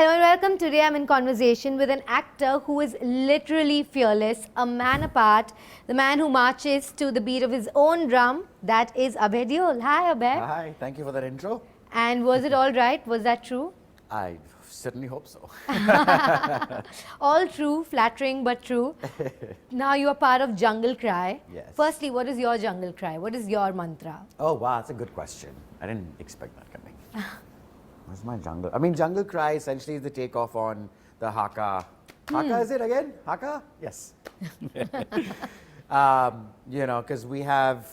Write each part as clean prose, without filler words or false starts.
Hello and welcome. Today I'm in conversation with an actor who is literally fearless, a man apart, the man who marches to the beat of his own drum. That is Abhay Deol. Hi Abhay. Hi, thank you for that intro. And was it all right? Was that true? I certainly hope so. All true, flattering but true. Now you are part of Jungle Cry. Yes. Firstly, what is your Jungle Cry? What is your mantra? Oh wow, that's a good question. I didn't expect that coming. What's my jungle? I mean, Jungle Cry essentially is the takeoff on the Haka. Haka is it again? Haka? Yes. You know, because we have,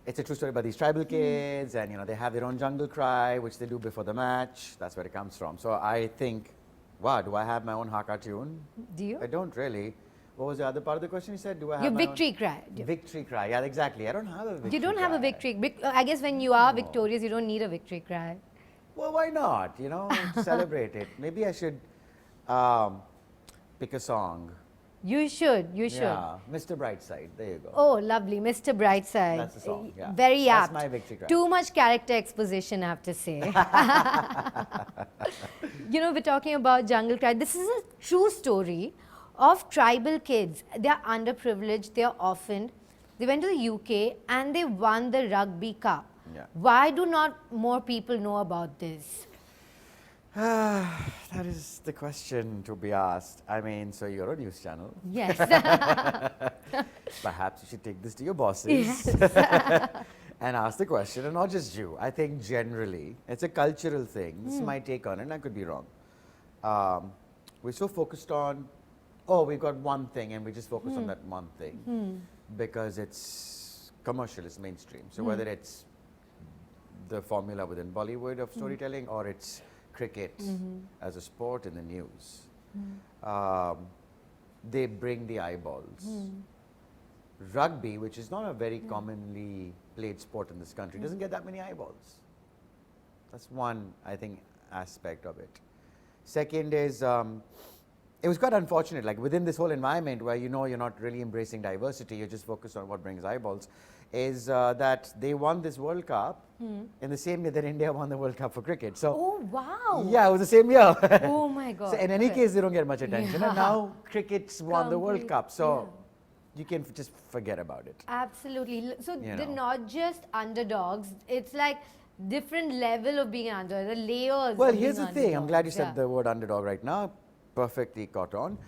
it's a true story about these tribal kids, and you know, they have their own Jungle Cry, which they do before the match. That's where it comes from. So I think, wow, do I have my own Haka tune? Do you? I don't really. What was the other part of the question you said? Do I have Your my victory cry. own? Victory cry, yeah, exactly. I don't have a victory You don't have a cry. victory. I guess when you are victorious, you don't need a victory cry. Well, why not? You know, celebrate it. Maybe I should pick a song. You should. You should. Yeah, Mr. Brightside. There you go. Oh, lovely. Mr. Brightside. That's the song, yeah. Very That's apt. my victory cry. Too much character exposition, I have to say. You know, we're talking about Jungle Cry. This is a true story of tribal kids. They are underprivileged, they are orphaned. They went to the UK and they won the Rugby Cup. Yeah. Why do not more people know about this? That is the question to be asked. I mean, so you're a news channel. Yes. Perhaps you should take this to your bosses and ask the question, and not just you. I think generally, it's a cultural thing. This is my take on it, and I could be wrong. We're so focused on, oh, we've got one thing, and we just focus on that one thing because it's commercial, it's mainstream. So whether it's the formula within Bollywood of storytelling or it's cricket as a sport in the news, they bring the eyeballs. Rugby, which is not a very commonly played sport in this country, doesn't get that many eyeballs. That's one, I think, aspect of it. Second is, it was quite unfortunate, like within this whole environment where you know you're not really embracing diversity, you're just focused on what brings eyeballs, is that they won this World Cup in the same year that India won the World Cup for cricket. So, Oh, wow. yeah, it was the same year. Oh, my God. So in any case, they don't get much attention. And now cricket's won the World Complete- Cup. So you can just forget about it. Absolutely. So You they're know. not just underdogs. It's like different level of being underdog, the layers. Well, of here's being the thing. I'm glad you underdogs. said the word underdog right now. Perfectly caught on.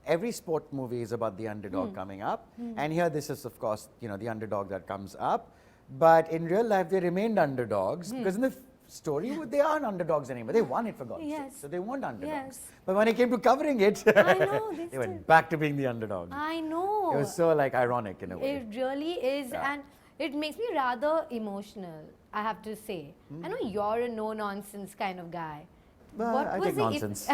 Every sport movie is about the underdog coming up. And here this is, of course, you know, the underdog that comes up. But in real life, they remained underdogs because in the story, they aren't underdogs anymore. They won it for God's sake. Yes. So they weren't underdogs. Yes. But when it came to covering it, I know, they they still- went back to being the underdog. I know. It was so like ironic in a way. It really is. Yeah. And it makes me rather emotional, I have to say. I know you're a no-nonsense kind of guy. Well, I take the nonsense.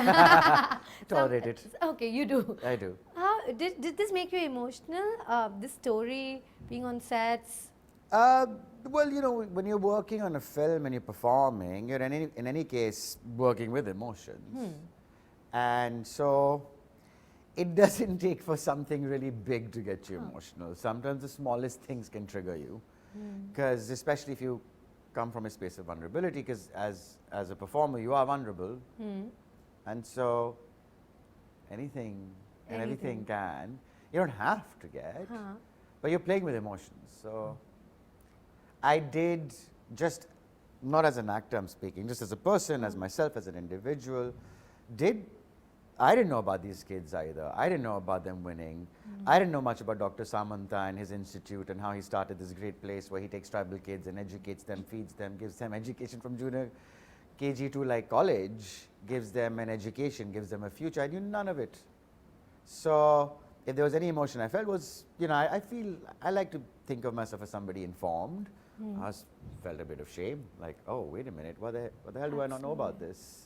Tolerate it. Okay, you do. I do. How did this make you emotional? This story, being on sets? Well, you know, when you're working on a film and you're performing, you're in any case working with emotions. And so it doesn't take for something really big to get you emotional. Sometimes the smallest things can trigger you. Because especially if you come from a space of vulnerability, because as a performer, you are vulnerable. And so anything and everything can. You don't have to get, but you're playing with emotions. So I did, just not as an actor I'm speaking, just as a person, as myself, as an individual, I didn't know about these kids either. I didn't know about them winning. I didn't know much about Dr. Samanta and his institute and how he started this great place where he takes tribal kids and educates them, feeds them, gives them education from junior KG to like college, gives them an education, gives them a future. I knew none of it. So if there was any emotion I felt was, you know, I like to think of myself as somebody informed. I felt a bit of shame, like, oh, wait a minute, what the hell do I not know about this?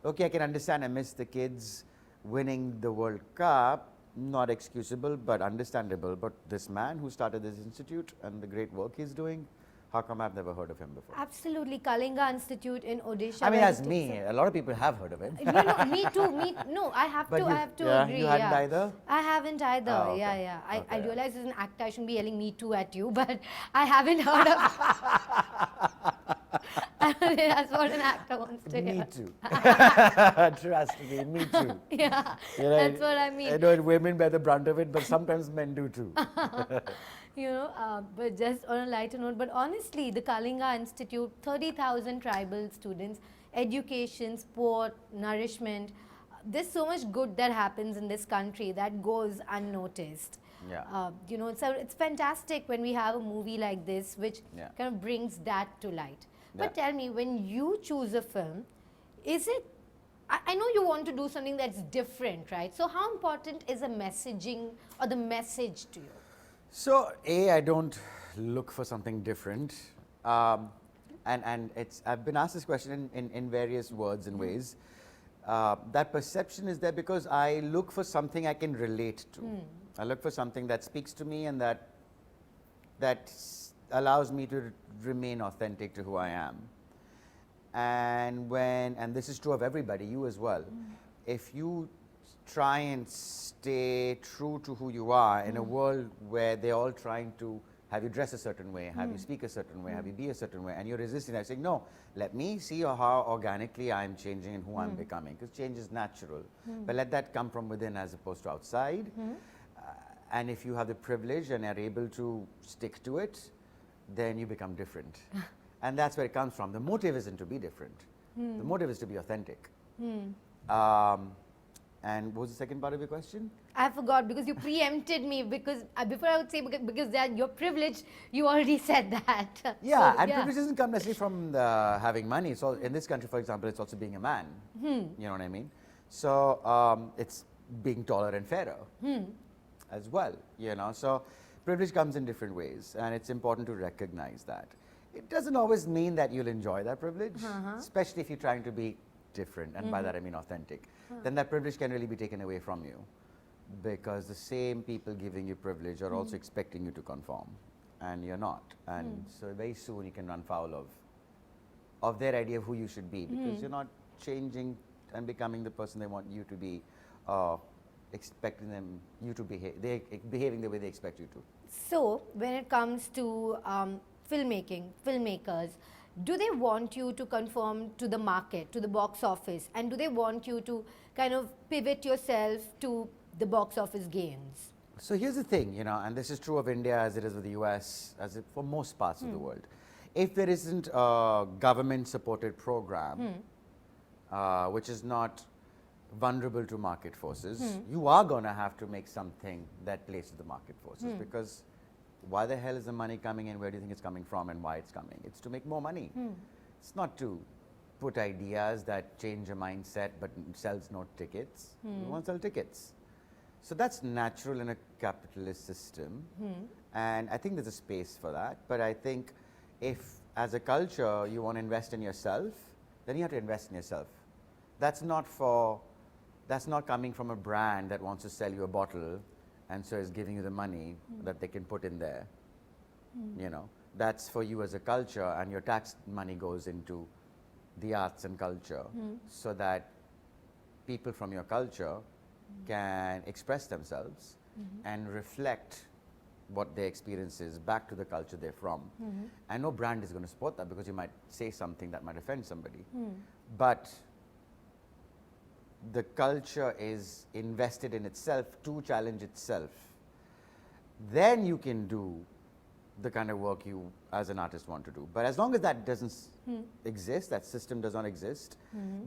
Okay, I can understand I missed the kids winning the World Cup, not excusable, but understandable. But this man who started this institute and the great work he's doing, how come I've never heard of him before? Absolutely. Kalinga Institute in Odisha. I mean, where that's he me. takes A lot of people have heard of him. No, me too. No, I have But to. you- I have to yeah, agree. you hadn't yeah. either? I haven't either. Oh, okay. Yeah. I Okay. realize as an actor, I shouldn't be yelling "me too" at you, but I haven't heard of. I That's what an actor wants to Me hear. too. Trust me, me too. Yeah, You know, that's what I mean. I know women bear the brunt of it, but sometimes men do too. But just on a lighter note, but honestly, the Kalinga Institute, 30,000 tribal students, education, sport, nourishment, there's so much good that happens in this country that goes unnoticed. Yeah. So it's fantastic when we have a movie like this, which Yeah. kind of brings that to light. But Yeah. tell me, when you choose a film, is it, I know you want to do something that's different, right? So how important is a messaging or the message to you? So, I don't look for something different. And I've been asked this question in various words and ways. That perception is there because I look for something I can relate to. I look for something that speaks to me and that allows me to remain authentic to who I am. And this is true of everybody, you as well. If you try and stay true to who you are in a world where they're all trying to have you dress a certain way, have you speak a certain way, have you be a certain way, and you're resisting that, saying, no, let me see how organically I'm changing and who I'm becoming, because change is natural. But let that come from within as opposed to outside. And if you have the privilege and are able to stick to it, then you become different. And that's where it comes from. The motive isn't to be different. The motive is to be authentic. And what was the second part of your question? I forgot because you preempted me because before I would say because that you're privileged, you already said that. Yeah, So, and privilege doesn't come necessarily from having money. So in this country, for example, it's also being a man. You know what I mean? So it's being taller and fairer as well. So privilege comes in different ways, and it's important to recognize that. It doesn't always mean that you'll enjoy that privilege, especially if you're trying to be different, and by that I mean authentic. Then that privilege can really be taken away from you, because the same people giving you privilege are also expecting you to conform, and you're not. And so very soon you can run foul of their idea of who you should be, because you're not changing and becoming the person they want you to be, expecting you to behave. They're behaving the way they expect you to. So when it comes to filmmakers, do they want you to conform to the market, to the box office, and do they want you to kind of pivot yourself to the box office gains? So here's the thing, and this is true of India as it is with the US, for most parts of the world. If there isn't a government-supported program, which is not vulnerable to market forces, you are going to have to make something that plays to the market forces, because why the hell is the money coming in? Where do you think it's coming from, and why it's coming? It's to make more money. It's not to put ideas that change a mindset but sells no tickets. We want to sell tickets. So that's natural in a capitalist system, and I think there's a space for that. But I think if, as a culture, you want to invest in yourself, then you have to invest in yourself. That's not coming from a brand that wants to sell you a bottle and so is giving you the money that they can put in there. That's for you as a culture, and your tax money goes into the arts and culture, so that people from your culture can express themselves and reflect what their experience is back to the culture they're from. And no brand is going to support that, because you might say something that might offend somebody. But the culture is invested in itself to challenge itself. Then you can do the kind of work you as an artist want to do. But as long as that doesn't exist, that system does not exist,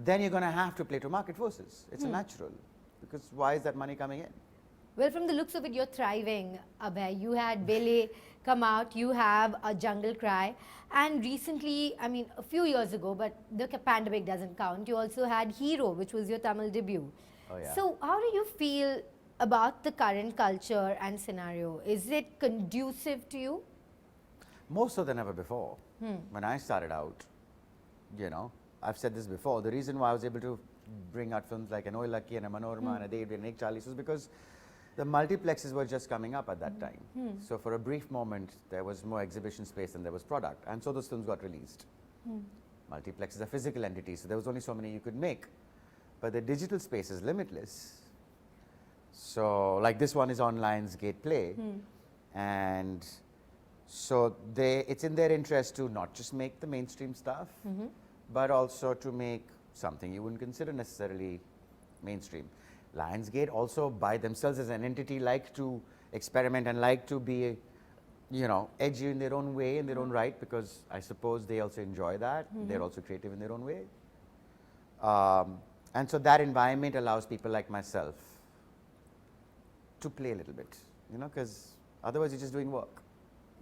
then you're going to have to play to market forces. It's a natural, because why is that money coming in? Well, from the looks of it, you're thriving, Abhay. You had Bele come out, you have a Jungle Cry, and recently, I mean, a few years ago, but the pandemic doesn't count, you also had Hero, which was your Tamil debut. Oh, yeah. So how do you feel about the current culture and scenario? Is it conducive to you? More so than ever before. When I started out, I've said this before, the reason why I was able to bring out films like An Oy Lucky and a Manorama and a David and Nick Charlie's was because the multiplexes were just coming up at that time. So for a brief moment, there was more exhibition space than there was product. And so those films got released. Multiplexes are physical entities, so there was only so many you could make. But the digital space is limitless. So like this one is on Lionsgate Play. And So it's in their interest to not just make the mainstream stuff, but also to make something you wouldn't consider necessarily mainstream. Lionsgate also by themselves as an entity like to experiment and like to be, you know, edgy in their own way, in their own right, because I suppose they also enjoy that. They're also creative in their own way. And so that environment allows people like myself to play a little bit, you know, because otherwise you're just doing work.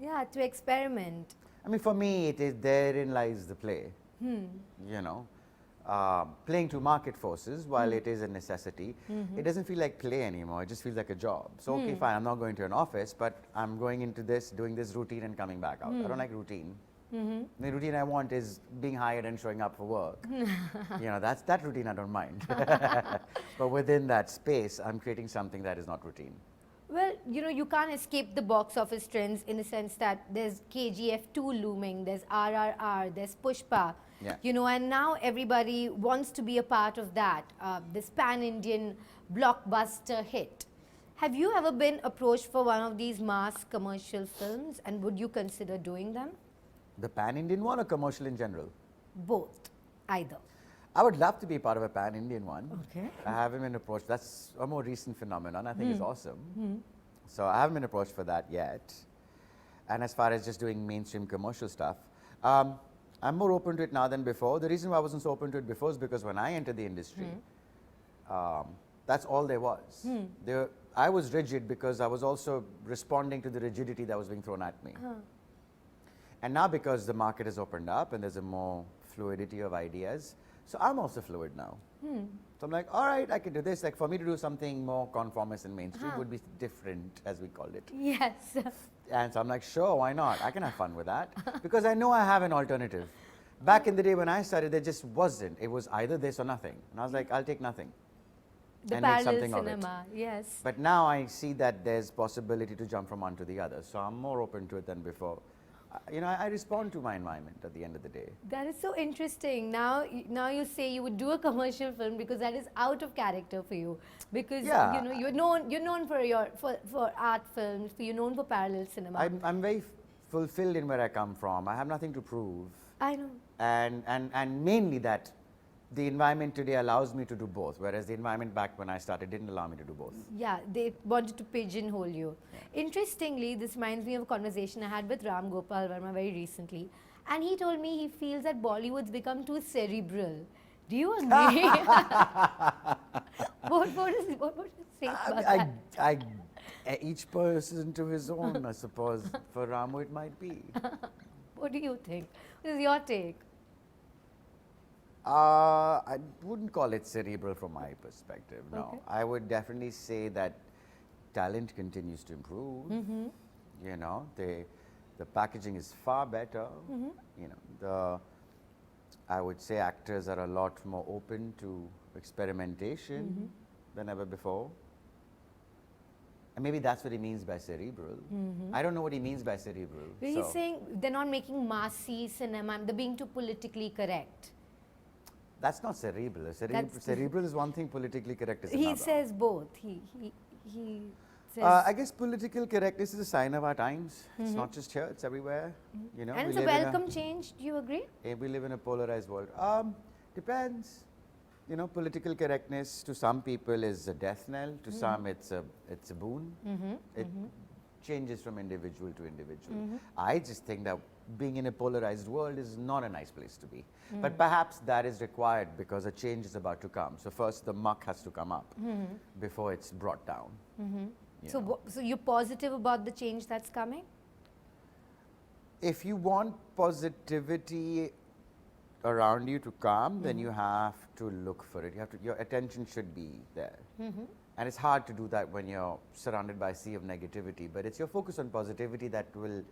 Yeah, to experiment. I mean, for me, it is therein lies the play. You know, playing to market forces, while it is a necessity, it doesn't feel like play anymore. It just feels like a job. So, okay, fine, I'm not going to an office, but I'm going into this, doing this routine and coming back out. I don't like routine. The routine I want is being hired and showing up for work. You know, that routine I don't mind. But within that space, I'm creating something that is not routine. Well, you know, you can't escape the box office trends in the sense that there's KGF 2 looming, there's RRR, there's Pushpa, Yeah. you know, and now everybody wants to be a part of that, this pan-Indian blockbuster hit. Have you ever been approached for one of these mass commercial films, and would you consider doing them? The pan-Indian one or commercial in general? Both, either. I would love to be part of a pan-Indian one. Okay. I haven't been approached. That's a more recent phenomenon. I think it's awesome. So I haven't been approached for that yet. And as far as just doing mainstream commercial stuff, I'm more open to it now than before. The reason why I wasn't so open to it before is because when I entered the industry, that's all there was. I was rigid because I was also responding to the rigidity that was being thrown at me. And now because the market has opened up and there's a more fluidity of ideas, so I'm also fluid now. So I'm like, all right, I can do this. Like for me to do something more conformist and mainstream would be different, as we called it. Yes. And so I'm like, sure, why not? I can have fun with that because I know I have an alternative. Back in the day when I started, there just wasn't. It was either this or nothing. And I was like, I'll take nothing. The and make parallel something of it. cinema, yes. But now I see that there's possibility to jump from one to the other. So I'm more open to it than before. You know, I respond to my environment at the end of the day. That is so interesting. Now you say you would do a commercial film because that is out of character for you. Because you know you're known for art films. You're known for parallel cinema. I'm very fulfilled in where I come from. I have nothing to prove. I know. And mainly that the environment today allows me to do both, whereas the environment back when I started didn't allow me to do both. Yeah, they wanted to pigeonhole you. Yeah. Interestingly, this reminds me of a conversation I had with Ram Gopal Verma very recently. And he told me he feels that Bollywood's become too cerebral. Do you agree? what would you say about that? Each person to his own, I suppose. For Ramu, it might be. What do you think? What is your take? I wouldn't call it cerebral from my perspective, no. Okay. I would definitely say that talent continues to improve. You know, the packaging is far better. You know, I would say actors are a lot more open to experimentation than ever before. And maybe that's what he means by cerebral. I don't know what he means by cerebral. But he's saying they're not making massy cinema, they're being too politically correct. That's not cerebral. Cerebral is one thing, politically correct is another. He says both. He says. I guess political correctness is a sign of our times. It's not just here; it's everywhere. You know, and it's a welcome change. Do you agree? We live in a polarized world. Depends. You know, political correctness to some people is a death knell. To some, it's a boon. It changes from individual to individual. I just think that being in a polarized world is not a nice place to be. But perhaps that is required because a change is about to come. So first the muck has to come up before it's brought down. So you're positive about the change that's coming? If you want positivity around you to come, then you have to look for it. Your attention should be there. And it's hard to do that when you're surrounded by a sea of negativity, but it's your focus on positivity that will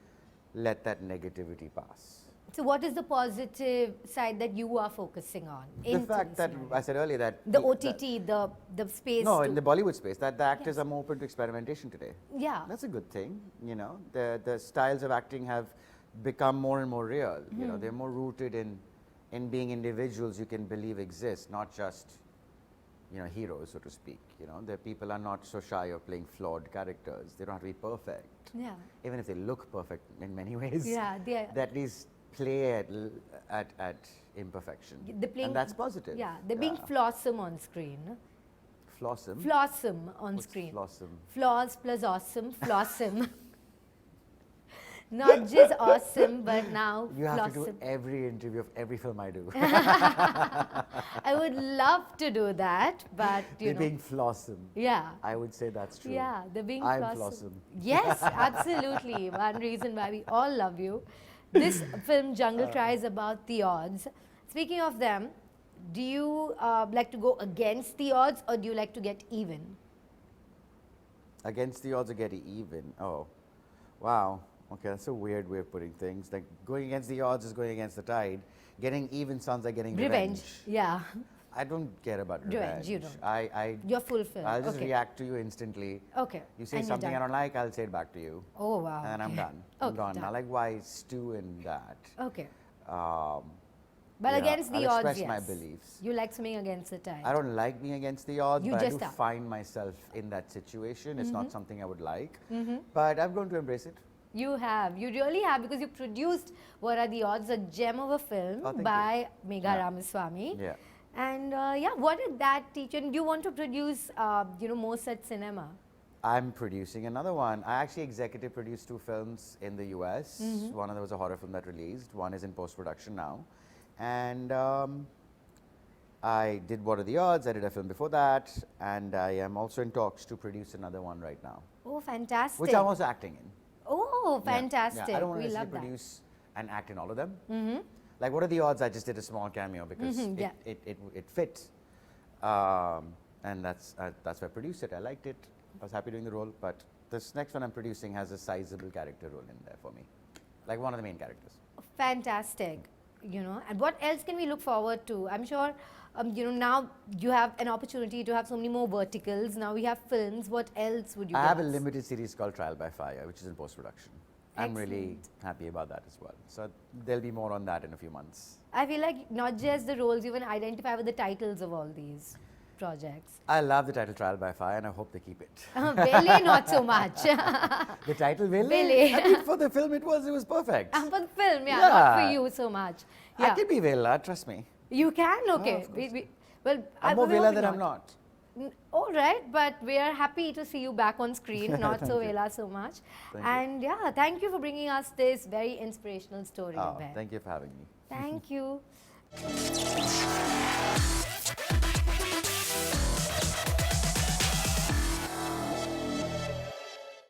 let that negativity pass. So what is the positive side that you are focusing on? The fact that I said earlier that the OTT, the space. No, in the Bollywood space, that the actors are more open to experimentation today. Yeah. That's a good thing. You know, the styles of acting have become more and more real. You know, they're more rooted in being individuals you can believe exist, not just heroes, so to speak. The people are not so shy of playing flawed characters. They don't have to be perfect. Yeah. Even if they look perfect in many ways. Yeah, they at least play at imperfection. They're playing, and that's positive. Yeah, they're being flawsome on screen. Flawsome? Flawsome on What's screen. Flawsome? Flaws plus awesome, flawsome. Not just awesome, but now You have to flawsome. do every interview of every film I do. I would love to do that, but They're being flawsome. yeah. I would say that's true. Yeah, they're being I'm flawsome. flawsome. Yes, absolutely. One reason why we all love you. This film, Jungle Cry, is about the odds. Speaking of them, do you like to go against the odds or do you like to get even? Against the odds of getting even. Oh, wow. Okay, that's a weird way of putting things. Like going against the odds is going against the tide. Getting even sounds like getting revenge. Yeah. I don't care about revenge. You don't. You're fulfilled. I'll just Okay. react to you instantly. Okay. You say And you're something I done. don't like, I'll say it back to you. Oh, wow. And then I'm okay. done. I'm Okay, done. done. I like why stew in that. Okay. Um, But yeah, against the I'll odds, express yes. my beliefs. You like swimming against the tide. I don't like being against the odds, You but I just do are. find myself in that situation. It's not something I would like, but I've grown to embrace it. You have. You really have, because you produced What Are the Odds, a gem of a film Oh, thank by Megha Yeah. Ramaswamy. Yeah. And yeah, what did that teach you? And do you want to produce, more such cinema? I'm producing another one. I actually executive produced 2 films in the US. One of them was a horror film that released. One is in post-production now. And I did What Are the Odds? I did a film before that. And I am also in talks to produce another one right now, Oh, fantastic. which I'm also acting in. Oh, Yeah, fantastic. Yeah, I don't want We to love that. produce and act in all of them. Like What Are the Odds? I just did a small cameo because yeah. it fit. And that's why I produced it. I liked it. I was happy doing the role. But this next one I'm producing has a sizable character role in there for me. Like one of the main characters. Fantastic. And what else can we look forward to? I'm sure, now you have an opportunity to have so many more verticals. Now we have films. What else would you I give have a us? limited series called Trial by Fire, which is in post-production. I'm really happy about that as well. So there'll be more on that in a few months. I feel like not just the roles, you even identify with the titles of all these projects. I love the title Trial by Fire, and I hope they keep it. Bele, not so much. The title Vele? Vele. I mean, for the film, it was perfect. For the film, not for Yeah. you so much. I Yeah. can be Vela, trust me. You can? Okay. of course. Well, I'm more we Vela hope than I'm not. All right, but we are happy to see you back on screen, not so Vela so much. Thank you. And yeah, thank you for bringing us this very inspirational story. Oh, Abhay. thank you for having me. Thank you.